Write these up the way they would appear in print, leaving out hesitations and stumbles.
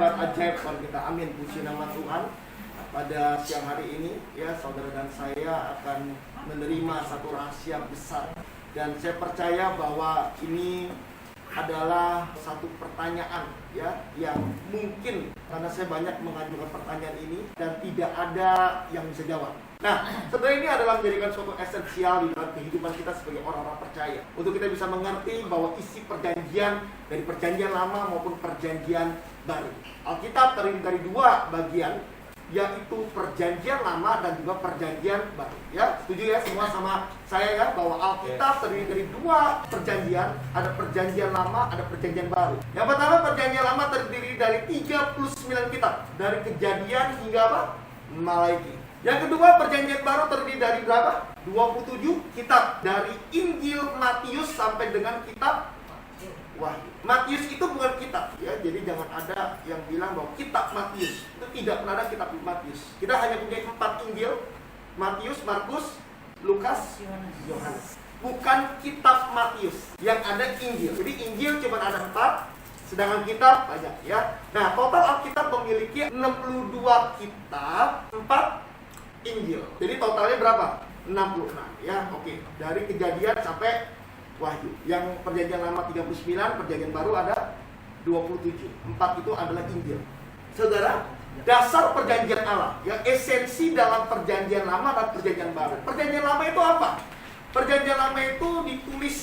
hebat ajaib Tuhan kita. Amin, puji nama Tuhan. Pada siang hari ini ya, saudara dan saya akan menerima satu rahasia besar, dan saya percaya bahwa ini adalah satu pertanyaan ya, yang mungkin karena saya banyak mengajukan pertanyaan ini dan tidak ada yang bisa jawab. Nah, sebenarnya ini adalah menjadikan suatu esensial di dalam kehidupan kita sebagai orang-orang percaya, untuk kita bisa mengerti bahwa isi perjanjian dari perjanjian lama maupun perjanjian baru. Alkitab terdiri dari dua bagian, yaitu perjanjian lama dan juga perjanjian baru. Ya, setuju ya semua sama saya ya, bahwa Alkitab terdiri dari dua perjanjian, ada perjanjian lama, ada perjanjian baru. Yang pertama, perjanjian lama terdiri dari 39 kitab, dari Kejadian hingga apa? Malaiki. Yang kedua, perjanjian baru terdiri dari berapa? 27 kitab, dari Injil Matius sampai dengan kitab Wahyu. Matius itu bukan kitab ya, jadi jangan ada yang bilang bahwa kitab Matius. Itu tidak pernah ada kitab Matius. Kita hanya punya 4 Injil, Matius, Markus, Lukas, Yohanes. Bukan kitab Matius, yang ada Injil. Jadi Injil cuma ada 4, sedangkan kitab banyak ya. Nah, total Alkitab memiliki 62 kitab, 4 Injil. Jadi totalnya berapa? 66 ya. Oke, dari Kejadian sampai Wahyu. Yang perjanjian lama 39, perjanjian baru ada 27. 4 itu adalah Injil. Saudara, dasar perjanjian Allah, yang esensi dalam perjanjian lama dan perjanjian baru. Perjanjian lama itu apa? Perjanjian lama itu ditulis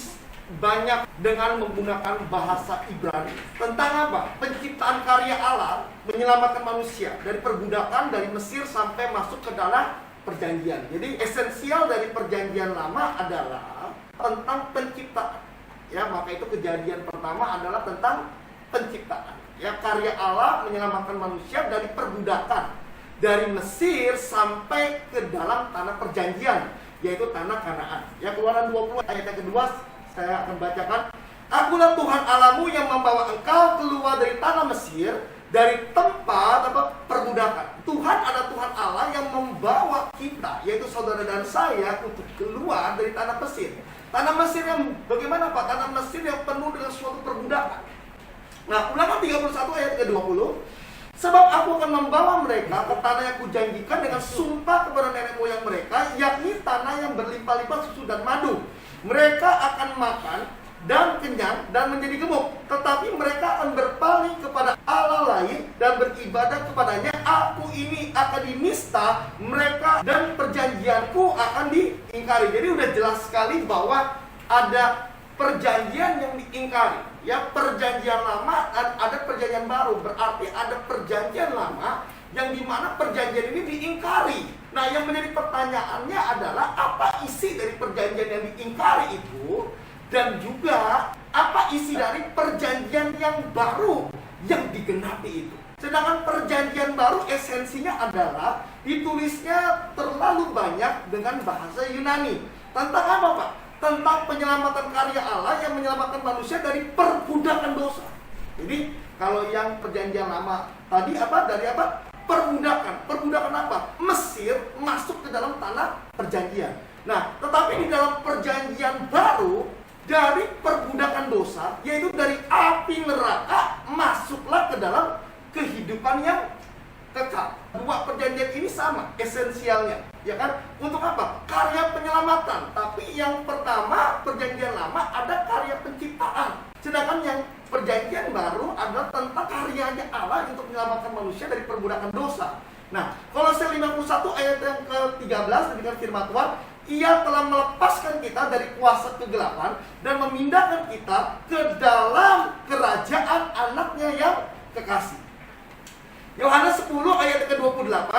banyak dengan menggunakan bahasa Ibrani. Tentang apa? Penciptaan karya Allah, menyelamatkan manusia dari perbudakan dari Mesir sampai masuk ke dalam perjanjian. Jadi esensial dari perjanjian lama adalah tentang penciptaan. Ya, maka itu kejadian pertama adalah tentang penciptaan. Ya, karya Allah menyelamatkan manusia dari perbudakan dari Mesir sampai ke dalam tanah perjanjian, yaitu tanah Kanaan. Ya, Keluaran 20 ayat yang kedua saya akan bacakan. Akulah Tuhan Allahmu yang membawa engkau keluar dari tanah Mesir, dari tempat perbudakan. Tuhan ada Tuhan Allah yang membawa kita, yaitu saudara dan saya, untuk keluar dari tanah Mesir. Tanah Mesir yang bagaimana Pak? Tanah Mesir yang penuh dengan suatu perbudakan. Nah, Ulangan 31 ayat ke-20. Sebab aku akan membawa mereka ke tanah yang kujanjikan dengan sumpah kepada nenek moyang mereka, yakni tanah yang berlimpah-limpah susu dan madu. Mereka akan makan dan kenyang dan menjadi gemuk, tetapi mereka akan berpaling kepada Allah lain dan beribadah kepadanya. Aku ini akan dinista mereka dan perjanjianku akan diingkari. Jadi udah jelas sekali bahwa ada perjanjian yang diingkari. Ya, perjanjian lama dan ada perjanjian baru. Berarti ada perjanjian lama yang dimana perjanjian ini diingkari. Nah, yang menjadi pertanyaannya adalah apa isi dari perjanjian yang diingkari itu, dan juga apa isi dari perjanjian yang baru yang digenapi itu. Sedangkan perjanjian baru esensinya adalah ditulisnya terlalu banyak dengan bahasa Yunani. Tentang apa Pak? Tentang penyelamatan karya Allah yang menyelamatkan manusia dari perbudakan dosa. Jadi kalau yang perjanjian lama tadi apa? Dari apa? Perbudakan. Perbudakan apa? Mesir masuk ke dalam tanah perjanjian. Nah, tetapi di dalam perjanjian baru, dari perbudakan dosa, yaitu dari api neraka, masuklah ke dalam kehidupan yang kekal. Dua perjanjian ini sama esensialnya, ya kan? Untuk apa? Karya penyelamatan. Tapi yang pertama, perjanjian lama, ada karya penciptaan. Sedangkan yang perjanjian baru adalah tentang karyanya Allah untuk menyelamatkan manusia dari perbudakan dosa. Nah, Kolose 51 ayat yang ke-13 dengan firman Tuhan, Ia telah melepaskan kita dari kuasa kegelapan dan memindahkan kita ke dalam kerajaan anaknya yang kekasih. Yohanes 10 ayat ke-28,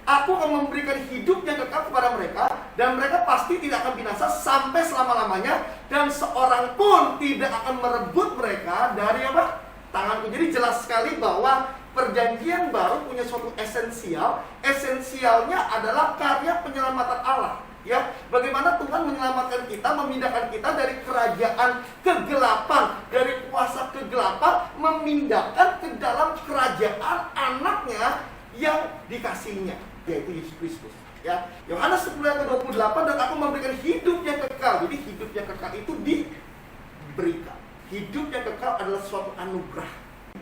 Aku akan memberikan hidup yang kekal kepada mereka, dan mereka pasti tidak akan binasa sampai selama-lamanya, dan seorang pun tidak akan merebut mereka dari apa? Tanganku. Jadi jelas sekali bahwa perjanjian baru punya suatu esensial. Esensialnya adalah karya penyelamatan Allah. Ya, bagaimana Tuhan menyelamatkan kita, memindahkan kita dari kerajaan kegelapan, dari kuasa kegelapan, memindahkan ke dalam kerajaan anaknya yang dikasihnya, yaitu Yesus Kristus. Ya, Yohanes 10 ayat 28, dan aku memberikan hidup yang kekal. Jadi hidup yang kekal itu diberikan. Hidup yang kekal adalah suatu anugerah.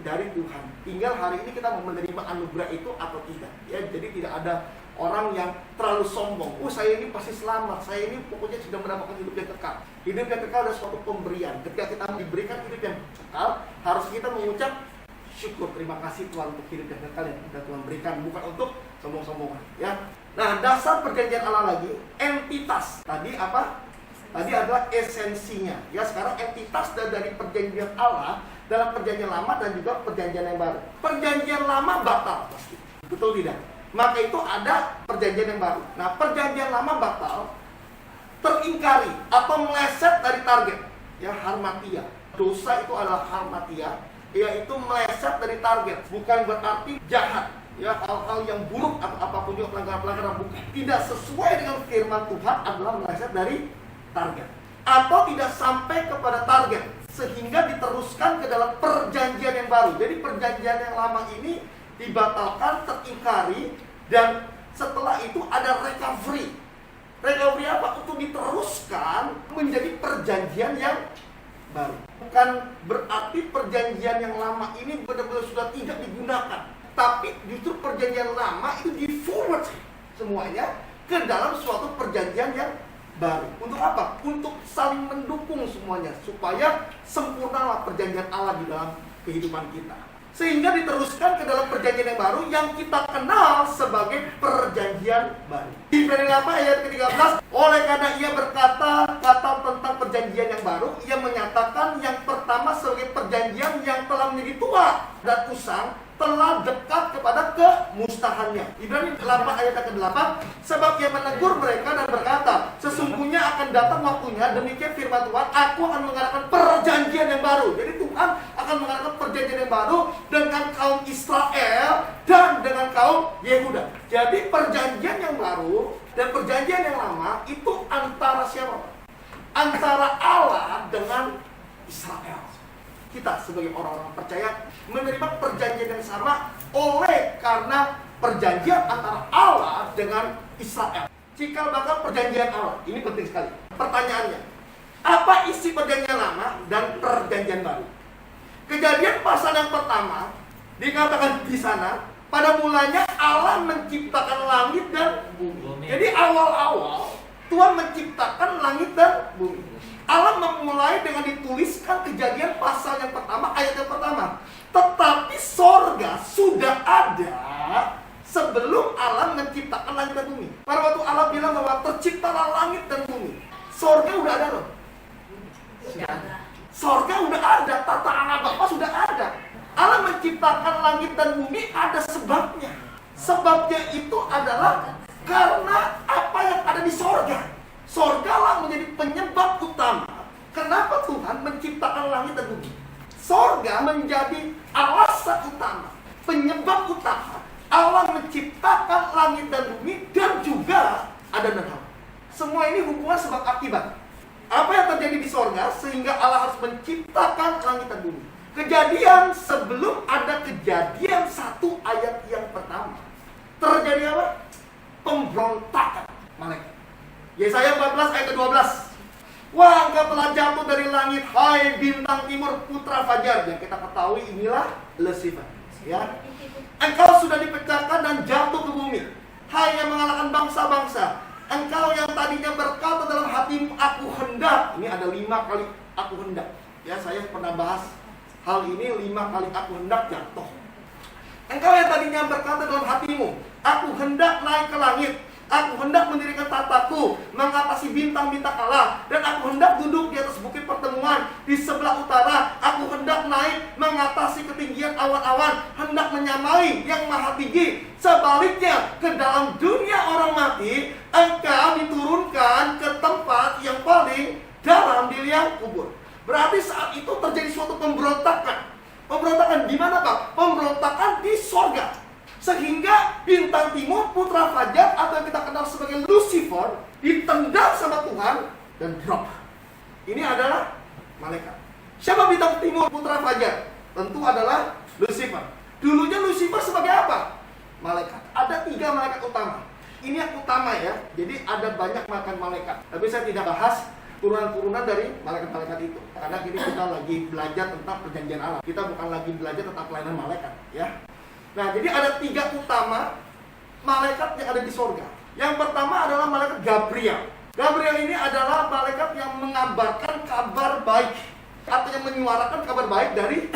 dari Tuhan. Tinggal hari ini kita mau menerima anugerah itu atau tidak. Ya, jadi tidak ada orang yang terlalu sombong. Saya ini pasti selamat. Saya ini pokoknya sudah mendapatkan hidup yang kekal. Hidup yang kekal adalah suatu pemberian. Ketika kita diberikan hidup yang kekal, harus kita mengucap syukur, terima kasih Tuhan untuk hidup yang kekal yang sudah Tuhan berikan, bukan untuk sombong-sombongan. Ya. Nah, dasar perjanjian Allah lagi, entitas. Tadi apa? Tadi adalah esensinya. Ya, sekarang entitas dari perjanjian Allah dalam perjanjian lama dan juga perjanjian yang baru. Perjanjian lama batal pasti. Betul tidak? Maka itu ada perjanjian yang baru. Nah, perjanjian lama batal, teringkari atau meleset dari target. Ya, harmatia. Dosa itu adalah harmatia, yaitu meleset dari target. Bukan berarti jahat. Ya, hal-hal yang buruk atau apapun juga pelanggaran-pelanggaran bukan. Tidak sesuai dengan firman Tuhan adalah meleset dari target. Atau tidak sampai kepada target, sehingga diteruskan ke dalam perjanjian yang baru. Jadi perjanjian yang lama ini dibatalkan, teringkari, dan setelah itu ada recovery. Recovery apa? Untuk diteruskan menjadi perjanjian yang baru. Bukan berarti perjanjian yang lama ini benar-benar sudah tidak digunakan, tapi justru perjanjian lama itu di-forward semuanya ke dalam suatu perjanjian yang baru. Untuk apa? Untuk saling mendukung semuanya, supaya sempurnalah perjanjian Allah di dalam kehidupan kita, sehingga diteruskan ke dalam perjanjian yang baru yang kita kenal sebagai perjanjian baru. Di Ibrani 8 ayat ke-13, oleh karena ia berkata tentang perjanjian yang baru, ia menyatakan yang pertama sebagai perjanjian yang telah menjadi tua dan usang, telah dekat kepada kemustahannya. Ibrani 8 ayat ke-8, sebab ia menegur mereka dan berkata, sesungguhnya akan datang waktunya, demikian firman Tuhan, aku akan mengadakan perjanjian yang baru. Jadi Tuhan akan mengadakan perjanjian yang baru dengan kaum Israel dan dengan kaum Yehuda. Jadi perjanjian yang baru dan perjanjian yang lama itu antara siapa? Antara Allah dengan Israel. Kita sebagai orang-orang percaya menerima perjanjian yang sama oleh karena perjanjian antara Allah dengan Israel. Cikal bakal perjanjian Allah. Ini penting sekali. Pertanyaannya, apa isi perjanjian lama dan perjanjian baru? Kejadian pasal yang pertama dikatakan di sana, pada mulanya Allah menciptakan langit dan bumi. Jadi awal-awal Tuhan menciptakan langit dan bumi. Allah memulai dengan dituliskan Kejadian pasal yang pertama, ayat yang pertama. Tetapi sorga sudah ada sebelum Allah menciptakan langit dan bumi. Pada waktu Allah bilang bahwa terciptalah langit dan bumi, sorga udah ada loh. Sorga udah ada, tata Allah Bapa sudah ada. Allah menciptakan langit dan bumi ada sebabnya. Sebabnya itu adalah karena apa yang ada di sorga. Sorgalah menjadi penyebab utama kenapa Tuhan menciptakan langit dan bumi. Sorga menjadi alasan utama, penyebab utama Allah menciptakan langit dan bumi, dan juga Adam dan Hawa. Semua ini hubungan sebab akibat. Apa yang terjadi di sorga sehingga Allah harus menciptakan langit dan bumi. Kejadian sebelum ada Kejadian 1 ayat yang pertama, terjadi apa? Pemberontakan malaikat. Yesaya 14 ayat ke-12. Wah, engkau telah jatuh dari langit, hai bintang timur putra fajar. Yang kita ketahui inilah Lucifer. Ya. Engkau sudah dipecahkan dan jatuh ke bumi, hai yang mengalahkan bangsa-bangsa. Engkau yang tadinya berkata dalam hatimu, aku hendak. Ini ada 5 kali aku hendak. Ya, saya pernah bahas hal ini, 5 kali aku hendak jatuh. Engkau yang tadinya berkata dalam hatimu, aku hendak naik ke langit, aku hendak mendirikan tataku mengatasi bintang-bintang Allah, dan aku hendak duduk di atas bukit pertemuan di sebelah utara. Aku hendak naik mengatasi ketinggian awan-awan, hendak menyamai yang maha tinggi. Sebaliknya, ke dalam dunia orang mati, engkau diturunkan ke tempat yang paling dalam di liang kubur. Berarti saat itu terjadi suatu pemberontakan. Pemberontakan di mana, Pak? Pemberontakan di sorga. Sehingga bintang timur putra fajar atau yang kita kenal sebagai Lucifer ditendang sama Tuhan dan drop. Ini adalah malaikat. Siapa bintang timur putra fajar? Tentu adalah Lucifer. Dulunya Lucifer sebagai apa? Malaikat. Ada 3 malaikat utama. Ini yang utama ya. Jadi ada banyak malaikat. Tapi saya tidak bahas turunan-turunan dari malaikat-malaikat itu. Karena kini kita lagi belajar tentang perjanjian Allah. Kita bukan lagi belajar tentang pelayanan malaikat, ya. Nah, jadi ada 3 utama malaikat yang ada di sorga. Yang pertama adalah malaikat Gabriel. Gabriel ini adalah malaikat yang mengabarkan kabar baik, atau yang menyuarakan kabar baik dari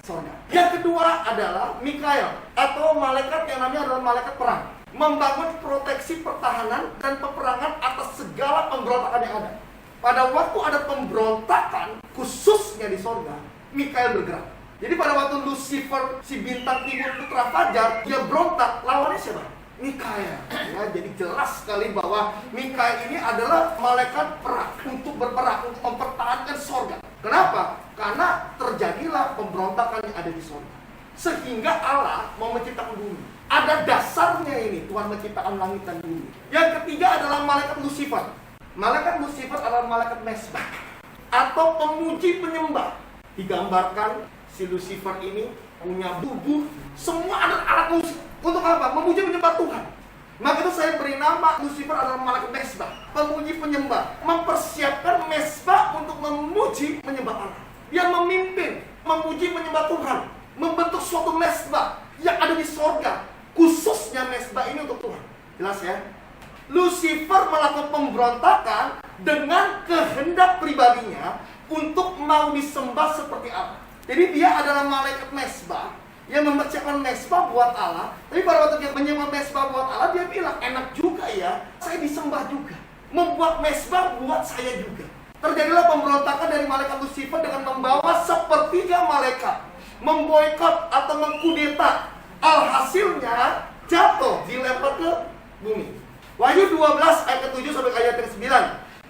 sorga. Yang kedua adalah Mikael, atau malaikat yang namanya adalah malaikat perang, membangun proteksi pertahanan dan peperangan atas segala pemberontakan yang ada. Pada waktu ada pemberontakan, khususnya di sorga, Mikael bergerak. Jadi pada waktu Lucifer, si bintang timur putra fajar, dia berontak, lawannya siapa? Mikael. Ya, jadi jelas sekali bahwa Mikael ini adalah malaikat perang, untuk berperang, untuk mempertahankan sorga. Kenapa? Karena terjadilah pemberontakan yang ada di sorga, sehingga Allah mau menciptakan bumi. Ada dasarnya ini, Tuhan menciptakan langit dan bumi. Yang ketiga adalah malaikat Lucifer. Malaikat Lucifer adalah malaikat mesbah, atau pemuji penyembah. Digambarkan si Lucifer ini punya tubuh, semua alat musik. Untuk apa? Memuji menyembah Tuhan. Maka itu saya beri nama Lucifer adalah malaikat mesbah, pemuji penyembah, mempersiapkan mesbah untuk memuji menyembah Allah. Dia memimpin, memuji menyembah Tuhan, membentuk suatu mesbah yang ada di sorga, khususnya mesbah ini untuk Tuhan. Jelas ya? Lucifer melakukan pemberontakan dengan kehendak pribadinya untuk mau disembah seperti Allah. Jadi dia adalah malaikat mesbah yang mempersiapkan mesbah buat Allah. Tapi pada waktu dia menyembah mesbah buat Allah, dia bilang, enak juga ya, saya disembah juga, membuat mesbah buat saya juga. Terjadilah pemberontakan dari malaikat Lucifer dengan membawa sepertiga malaikat, memboikot atau mengkudeta. Alhasilnya jatuh, dilempar ke bumi. Wahyu 12 ayat ke-7 sampai ayat ke-9.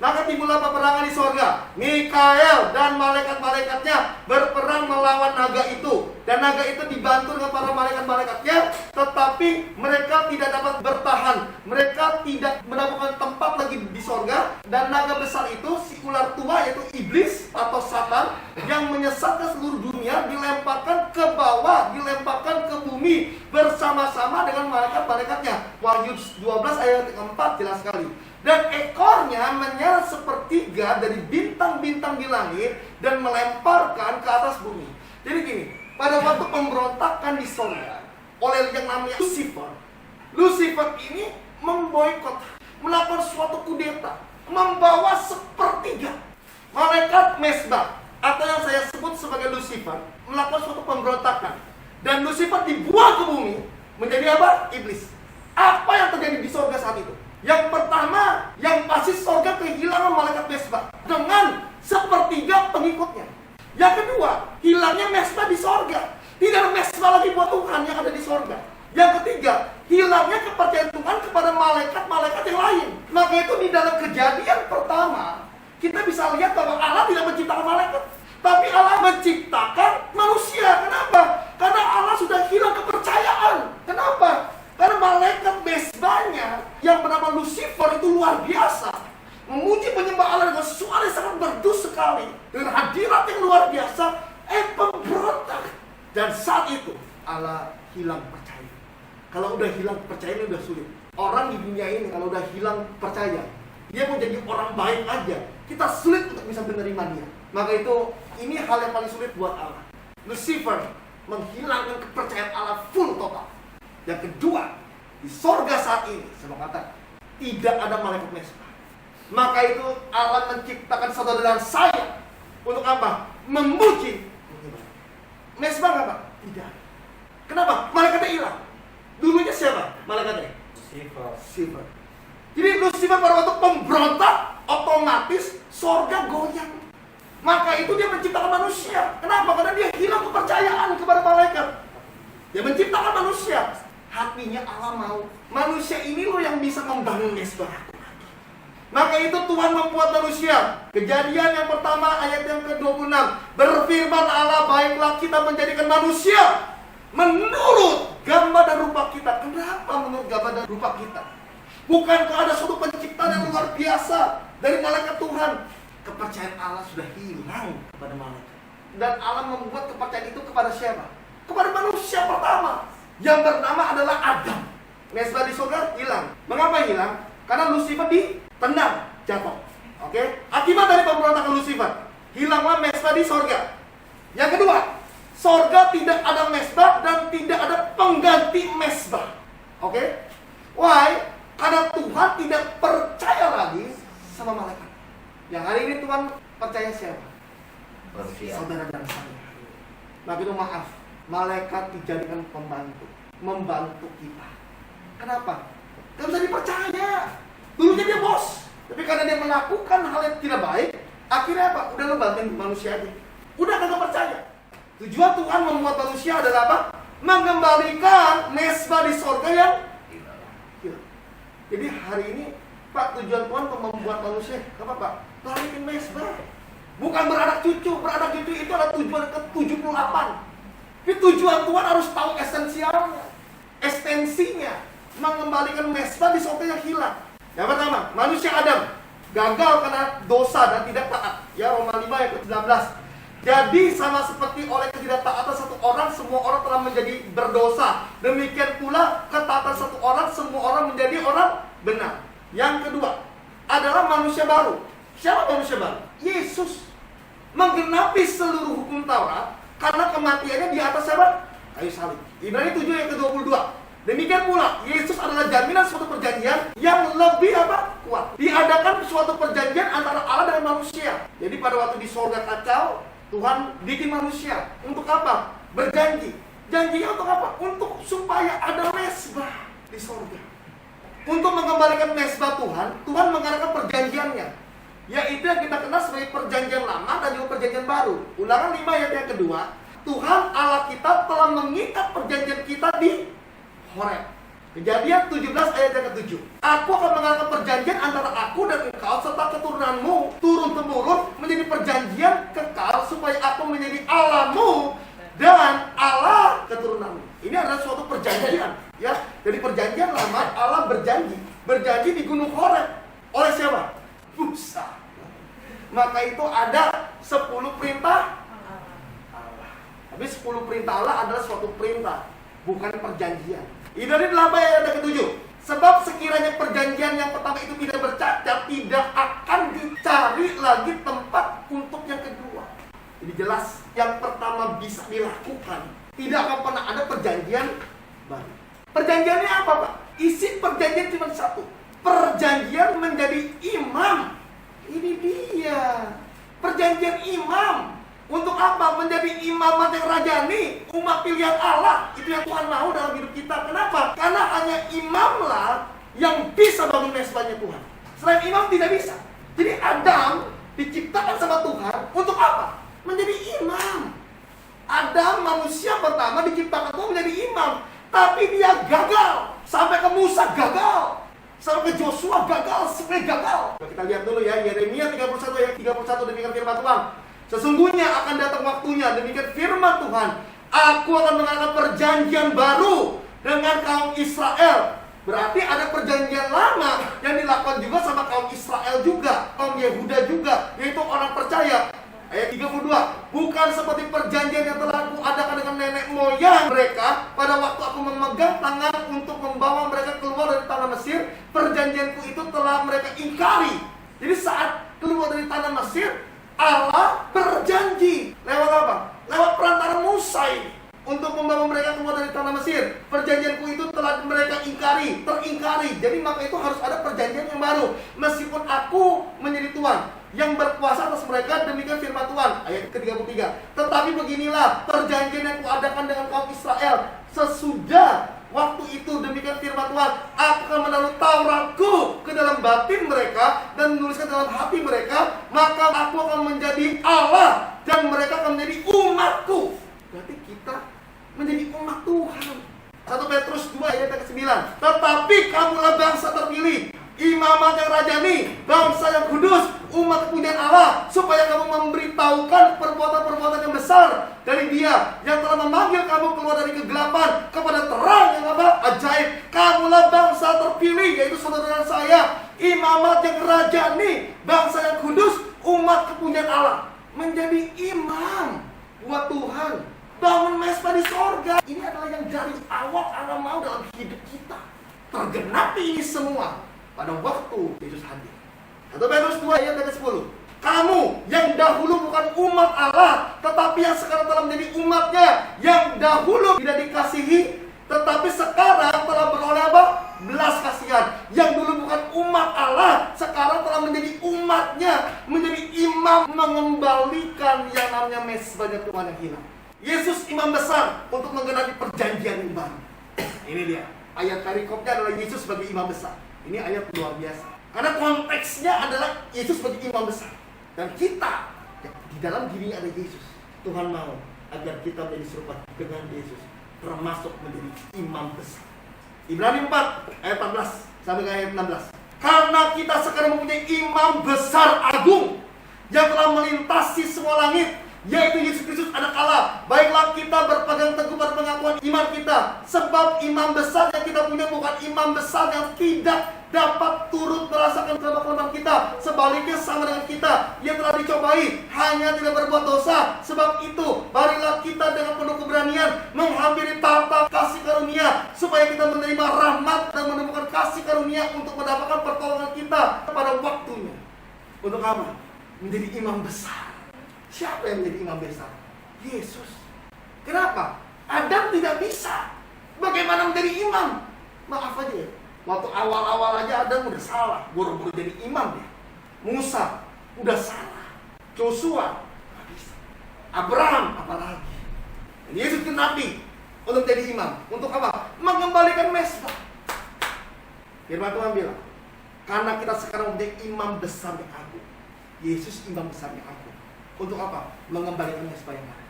Maka timbullah peperangan di sorga. Mikael dan malaikat-malaikatnya berperang melawan naga itu. Dan naga itu dibantu dengan para malaikat-malaikatnya. Tetapi mereka tidak dapat bertahan. Mereka tidak mendapatkan tempat lagi di sorga. Dan naga besar itu, si ular tua, yaitu iblis atau Satan, yang menyesatkan seluruh dunia, dilemparkan ke bawah, dilemparkan ke bumi bersama-sama dengan malaikat-malaikatnya. Wahyu 12 ayat ke-4 jelas sekali. Dan ekornya menyala sepertiga dari bintang-bintang di langit dan melemparkan ke atas bumi. Jadi gini, pada waktu pemberontakan di sorga oleh yang namanya Lucifer, Lucifer ini memboikot, melakukan suatu kudeta, membawa sepertiga malaikat mesbah, atau yang saya sebut sebagai Lucifer, melakukan suatu pemberontakan. Dan Lucifer dibuang ke bumi, menjadi apa? Iblis. Apa yang terjadi di sorga saat itu? Yang pertama, yang pasti sorga kehilangan malaikat mesbah dengan sepertiga pengikutnya. Yang kedua, hilangnya mesbah di sorga. Tidak ada mesbah lagi buat Tuhan yang ada di sorga. Yang ketiga, hilangnya kepercayaan Tuhan kepada malaikat-malaikat yang lain. Maka itu di dalam Kejadian pertama, kita bisa lihat bahwa Allah tidak menciptakan malaikat, tapi Allah menciptakan manusia. Kenapa? Karena Allah sudah hilang kepercayaan. Kenapa? Karena malaikat mesbahnya yang bernama Lucifer itu luar biasa, memuji penyembah Allah dengan suara yang sangat merdu sekali, dengan hadirat yang luar biasa, pemberontak. Dan saat itu Allah hilang percaya. Kalau udah hilang percaya ini udah sulit. Orang di dunia ini kalau udah hilang percaya, dia mau jadi orang baik aja, kita sulit untuk bisa menerima dia. Maka itu, ini hal yang paling sulit buat Allah. Lucifer menghilangkan kepercayaan Allah full total. Yang kedua, di sorga saat ini, saya mau katakan, tidak ada malaikat mesbah. Maka itu Allah menciptakan saudara dan saya untuk apa? Memuji. Mesbah apa? Tidak. Kenapa? Malaikatnya hilang. Dulunya siapa malaikatnya? Lucifer. Jadi Lucifer pada waktu pemberontak, otomatis sorga goyang. Maka itu dia menciptakan manusia. Kenapa? Karena dia hilang kepercayaan kepada malaikat. Dia menciptakan manusia. Hatinya Allah mau, manusia ini loh yang bisa membangun mesbah. Maka itu Tuhan membuat manusia. Kejadian yang pertama ayat yang ke-26. Berfirman Allah, baiklah kita menjadikan manusia menurut gambar dan rupa kita. Kenapa menurut gambar dan rupa kita? Bukankah ada suatu penciptaan yang luar biasa dari malaikat Tuhan? Kepercayaan Allah sudah hilang kepada malaikat. Dan Allah membuat kepercayaan itu kepada siapa? Kepada manusia pertama, yang bernama adalah Adam. Mesbah di surga hilang. Mengapa hilang? Karena Lucifer ditendang, jatuh. Oke, akibat dari pemberontakan Lucifer, hilanglah mesbah di sorga. Yang kedua, sorga tidak ada mesbah dan tidak ada pengganti mesbah. Oke, why? Karena Tuhan tidak percaya lagi sama malaikat. Yang hari ini Tuhan percaya siapa? Saudara dan saya. Maka itu maaf, malaikat dijadikan pembantu, membantu kita. Kenapa? Gak bisa dipercaya. Dulunya dia bos, tapi karena dia melakukan hal yang tidak baik, akhirnya apa? Udah ngebantuin manusia aja. Udah kagak percaya. Tujuan Tuhan membuat manusia adalah apa? Mengembalikan mesbah di sorga yang hilang. Jadi hari ini, Pak, tujuan Tuhan untuk membuat manusia apa, Pak? Balikin mesbah. Bukan beranak cucu itu adalah tujuan ke-78. Tapi tujuan Tuhan harus tahu esensialnya, estensinya, mengembalikan mesbah di sorga yang hilang. Yang pertama, manusia Adam gagal karena dosa dan tidak taat. Ya, Roma 5 ayat 19. Jadi sama seperti oleh ketidaktaatan satu orang, semua orang telah menjadi berdosa. Demikian pula ketaatan satu orang, semua orang menjadi orang benar. Yang kedua adalah manusia baru. Siapa manusia baru? Yesus. Menggenapi seluruh hukum Taurat karena kematiannya di atas siapa? Kayu salib. Ibrani 7 ayat ke-22. Demikian pula Yesus adalah jaminan suatu perjanjian yang lebih apa? Kuat. Diadakan suatu perjanjian antara Allah dan manusia. Jadi pada waktu di sorga kacau, Tuhan bikin manusia. Untuk apa? Berjanji. Janjinya untuk apa? Untuk supaya ada mesbah di sorga. Untuk mengembalikan mesbah Tuhan mengadakan perjanjiannya, yaitu yang kita kenal sebagai perjanjian lama dan juga perjanjian baru. Ulangan 5 ayat yang kedua, Tuhan Allah kita telah mengikat perjanjian kita di Horeb. Kejadian 17 ayat yang ke-7. Aku akan mengadakan perjanjian antara aku dan engkau serta keturunanmu turun-temurun menjadi perjanjian kekal supaya aku menjadi Allahmu dan Allah keturunanmu. Ini adalah suatu perjanjian, ya. Jadi perjanjian lama Allah berjanji di Gunung Horeb. Oleh siapa? Musa. Maka itu ada 10 perintah Allah. Tapi 10 perintah Allah adalah suatu perintah, bukan perjanjian. Ibrani 8 ayat ke-7. Sebab sekiranya perjanjian yang pertama itu tidak bercacat, tidak akan dicari lagi tempat untuk yang kedua. Jadi jelas yang pertama bisa dilakukan, tidak akan pernah ada perjanjian baru. Perjanjiannya apa, Pak? Isi perjanjian cuma satu. Perjanjian menjadi imam. Ini dia perjanjian imam. Untuk apa? Menjadi imamat yang rajani, umat pilihan Allah. Itu yang Tuhan mau dalam hidup kita. Kenapa? Karena hanya imamlah yang bisa bangun mesbahnya Tuhan. Selain imam tidak bisa. Jadi Adam diciptakan sama Tuhan untuk apa? Menjadi imam. Adam manusia pertama diciptakan Tuhan menjadi imam, tapi dia gagal. Sampai ke Musa gagal, sampai ke Joshua gagal, sampai gagal. Kita lihat dulu ya, Yeremia 31 ayat 31, demikian firman Tuhan. Sesungguhnya akan datang waktunya, demikian firman Tuhan, aku akan mengadakan perjanjian baru dengan kaum Israel. Berarti ada perjanjian lama yang dilakukan juga sama kaum Israel juga, kaum Yehuda juga, yaitu orang percaya. Ayat 32, bukan seperti perjanjian yang telah aku adakan dengan nenek moyang mereka pada waktu aku memegang tangan untuk membawa mereka keluar dari tanah Mesir. Perjanjianku itu telah mereka ingkari. Jadi saat keluar dari tanah Mesir, Allah berjanji lewat apa? Lewat perantara Musa ini, untuk membawa mereka keluar dari tanah Mesir. Perjanjianku itu telah mereka teringkari. Jadi maka itu harus ada perjanjian yang baru. Meskipun aku menjadi Tuhan yang berkuasa atas mereka, demikian firman Tuhan. Ayat ke-33. Tetapi beginilah perjanjian yang kuadakan dengan kaum Israel sesudah waktu itu, demikian firman Tuhan, aku akan menaruh Tauratku ke dalam batin mereka dan menuliskan dalam hati mereka, maka aku akan menjadi Allah dan mereka akan menjadi umatku. Berarti kita menjadi umat Tuhan. 1 Petrus 2 ayat ke-9. Tetapi kamulah bangsa terpilih, imamat yang rajani, bangsa yang kudus, umat kepunyaan Allah, supaya kamu memberitahukan perbuatan-perbuatan yang besar dari Dia yang telah memanggil kamu keluar dari kegelapan kepada terang yang apa? Ajaib. Kamulah bangsa terpilih, yaitu saudara saya, imamat yang rajani, bangsa yang kudus, umat kepunyaan Allah. Menjadi imam buat Tuhan, bangun mesbah di sorga. Ini adalah yang dari awal Allah mau dalam hidup kita. Tergenapi ini semua pada waktu Yesus hadir. 1 Petrus 2 ayat ke-10. Kamu yang dahulu bukan umat Allah, tetapi yang sekarang telah menjadi umatnya. Yang dahulu tidak dikasihi, tetapi sekarang telah beroleh apa? Belas kasihan. Yang dulu bukan umat Allah, sekarang telah menjadi umatnya, menjadi imam, mengembalikan yang namanya mezbahnya Tuhan yang hilang. Yesus imam besar untuk menggenapi perjanjian yang baru. Ini dia, ayat perikopnya adalah Yesus sebagai imam besar. Ini ayat luar biasa, karena konteksnya adalah Yesus sebagai imam besar. Dan kita, di dalam diri ada Yesus. Tuhan mau agar kita menjadi serupa dengan Yesus, termasuk menjadi imam besar. Ibrani 4 ayat 14 sampai ayat 16. Karena kita sekarang mempunyai imam besar agung yang telah melintasi semua langit, yaitu Yesus Kristus anak Allah. Baiklah kita berpegang teguh pada pengakuan iman kita, sebab imam besar yang kita punya bukan imam besar yang tidak dapat turut merasakan kelemahan kita. Sebaliknya sama dengan kita, ia telah dicobai, hanya tidak berbuat dosa. Sebab itu, marilah kita dengan penuh keberanian menghampiri tahta kasih karunia, supaya kita menerima rahmat dan menemukan kasih karunia untuk mendapatkan pertolongan kita pada waktunya. Untuk apa? Menjadi imam besar. Siapa yang menjadi imam besar? Yesus. Kenapa? Adam tidak bisa. Bagaimana menjadi imam? Maaf aja ya, waktu awal-awal aja Adam udah salah, buru-buru jadi imam dia. Musa udah salah, Joshua nggak bisa, Abraham apalagi. Dan Yesus itu nabi untuk jadi imam. Untuk apa? Mengembalikan mezbah. Firman Tuhan bilang, karena kita sekarang menjadi imam besar yang agung. Yesus imam besar yang agung. Untuk apa? Mengembalikan mezbah yang ada.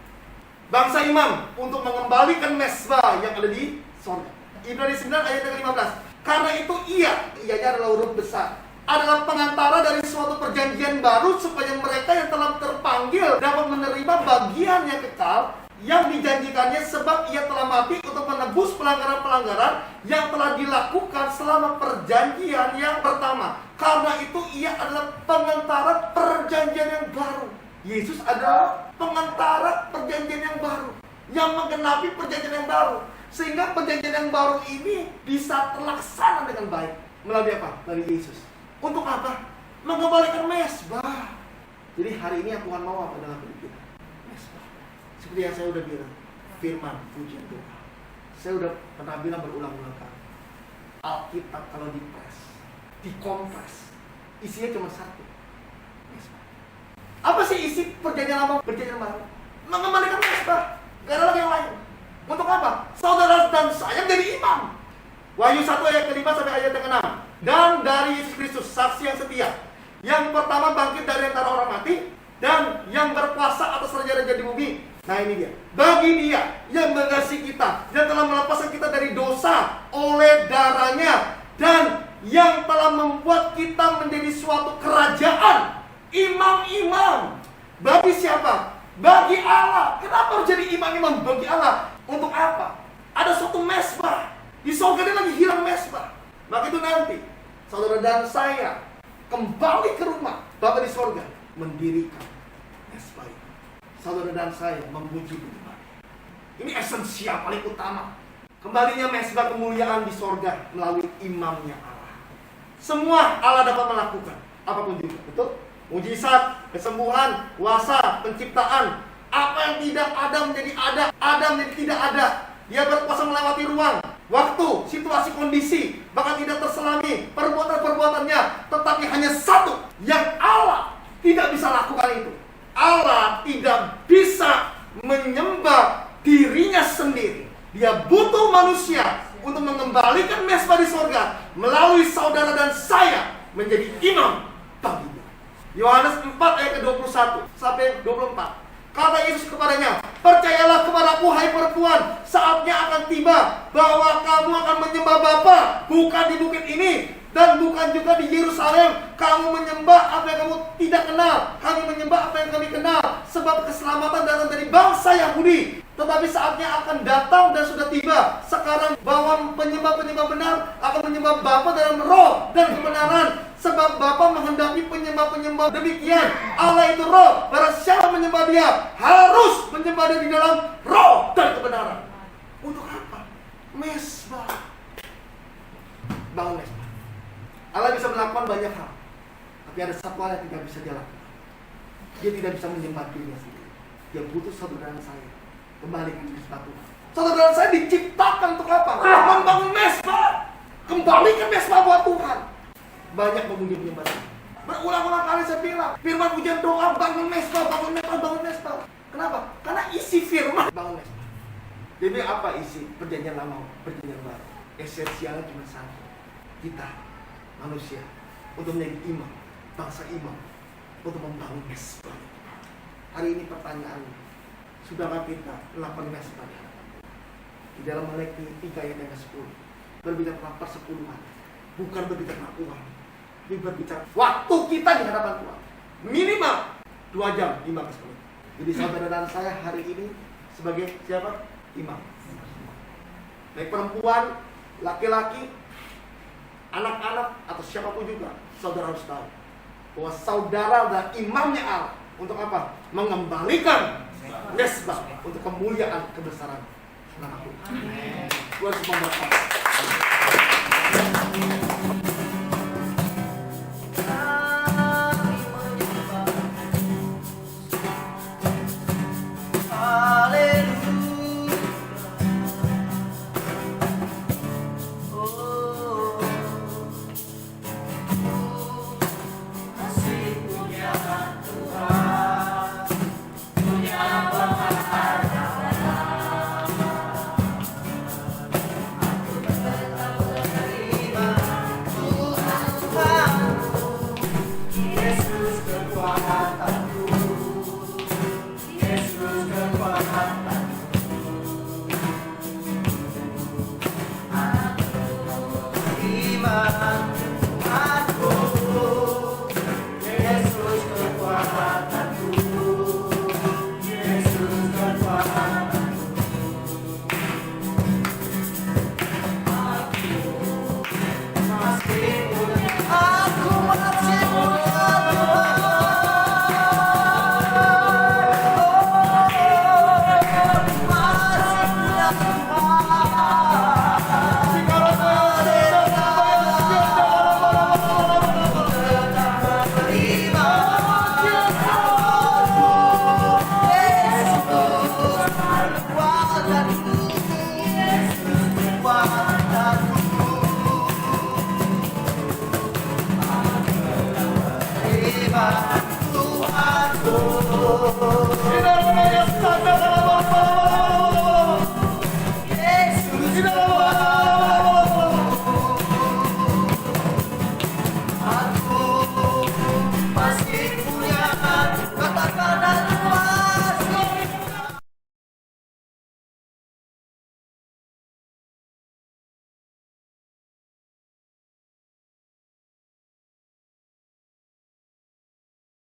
Bangsa imam untuk mengembalikan mezbah yang ada di sorga. Ibrani 9 ayat ke-15. Karena itu ianya adalah huruf besar, adalah pengantara dari suatu perjanjian baru, supaya mereka yang telah terpanggil dapat menerima bagian yang kekal yang dijanjikannya, sebab ia telah mati untuk menebus pelanggaran-pelanggaran yang telah dilakukan selama perjanjian yang pertama. Karena itu ia adalah pengantara perjanjian yang baru. Yesus adalah pengantara perjanjian yang baru, yang menggenapi perjanjian yang baru, sehingga perjanjian yang baru ini bisa terlaksana dengan baik. Melalui apa? Melalui Yesus. Untuk apa? Mengembalikan mezbah. Jadi hari ini yang Tuhan mau apa dalam hidup kita? Mezbah. Seperti yang saya udah bilang, firman, pujian Tuhan. Saya udah pernah bilang berulang-ulang kali, Alkitab kalau dikompres, isinya cuma satu, mezbah. Apa sih isi perjanjian lama, perjanjian baru? Mengembalikan mezbah. Gak ada lagi yang lain. Untuk apa? Saudara dan saya menjadi imam. Wahyu 1 ayat ke-5 sampai ayat ke-6. Dan dari Yesus Kristus, saksi yang setia, yang pertama bangkit dari antara orang mati, dan yang berkuasa atas raja-raja di bumi. Nah ini dia. Bagi dia yang mengasihi kita, yang telah melepaskan kita dari dosa oleh darahnya, dan yang telah membuat kita menjadi suatu kerajaan, imam-imam. Bagi siapa? Bagi Allah. Kenapa harus jadi imam-imam? Bagi Allah. Untuk apa? Ada suatu mezbah. Di surga dia lagi hilang mezbah. Maka itu nanti saudara dan saya kembali ke rumah Bapa di surga, mendirikan mezbah itu. Saudara dan saya memuji Tuhan. Ini esensial paling utama. Kembalinya mezbah kemuliaan di surga melalui imamnya Allah. Semua Allah dapat melakukan, apapun juga. Betul? Mujizat, kesembuhan, kuasa, penciptaan. Apa yang tidak ada menjadi ada menjadi tidak ada. Dia berkuasa melewati ruang, waktu, situasi, kondisi, bahkan tidak terselami perbuatan-perbuatannya. Tetapi hanya satu yang Allah tidak bisa lakukan itu. Allah tidak bisa menyembah dirinya sendiri. Dia butuh manusia untuk mengembalikan mezbah di surga melalui saudara dan saya menjadi imam baginya. Yohanes 4 ayat ke-21 sampai 24. Kata Yesus kepadanya, percayalah kepadaku hai perempuan, saatnya akan tiba bahwa kamu akan menyembah Bapa, bukan di bukit ini dan bukan juga di Yerusalem. Kamu menyembah apa yang kamu tidak kenal, kami menyembah apa yang kami kenal, sebab keselamatan datang dari bangsa Yahudi. Tetapi saatnya akan datang dan sudah tiba sekarang bahwa penyembah-penyembah benar akan menyembah Bapa dalam roh dan kebenaran. Sebab Bapa menghendaki penyembah-penyembah demikian. Allah itu roh, barang siapa menyembah dia harus menyembah dia di dalam roh dan kebenaran. Untuk apa? Mezbah. Bangun mezbah. Allah bisa melakukan banyak hal. Tapi ada satu hal yang tidak bisa dia lakukan. Dia tidak bisa menyembah dirinya sendiri. Dia butuh saudara saya kembali ke mesbah Tuhan. Saudara saya diciptakan untuk apa? Membangun mesbah. Kembali ke mesbah buat Tuhan. Banyak memuji menyembah Tuhan. Berulang-ulang kali saya bilang, firman pujian doa, bangun mesbah, bangun mesbah, bangun mesbah. Kenapa? Karena isi firman bangun mesbah. Jadi apa isi perjanjian lama, perjanjian baru? Esensialnya cuma satu. Kita manusia untuk menjadi imam, bangsa imam, untuk membangun mesbah. Hari ini pertanyaannya, sudahkah kita melakukan mesbah di hadapan Tuhan? Di dalam Maleakhi 3 ayat yang ke-10 berbicara tentang persepuluhan, bukan berbicara tentang uang. Ini berbicara waktu kita di hadapan Tuhan. Minimal 2 jam, 15 menit. Jadi saudara dan saya hari ini sebagai siapa? Imam. Baik perempuan, laki-laki, anak-anak, atau siapapun juga, saudara harus tahu bahwa saudara adalah imamnya Allah. Untuk apa? Mengembalikan mesbah untuk kemuliaan kebesaran nama Tuhan. Tuhan semua berkata.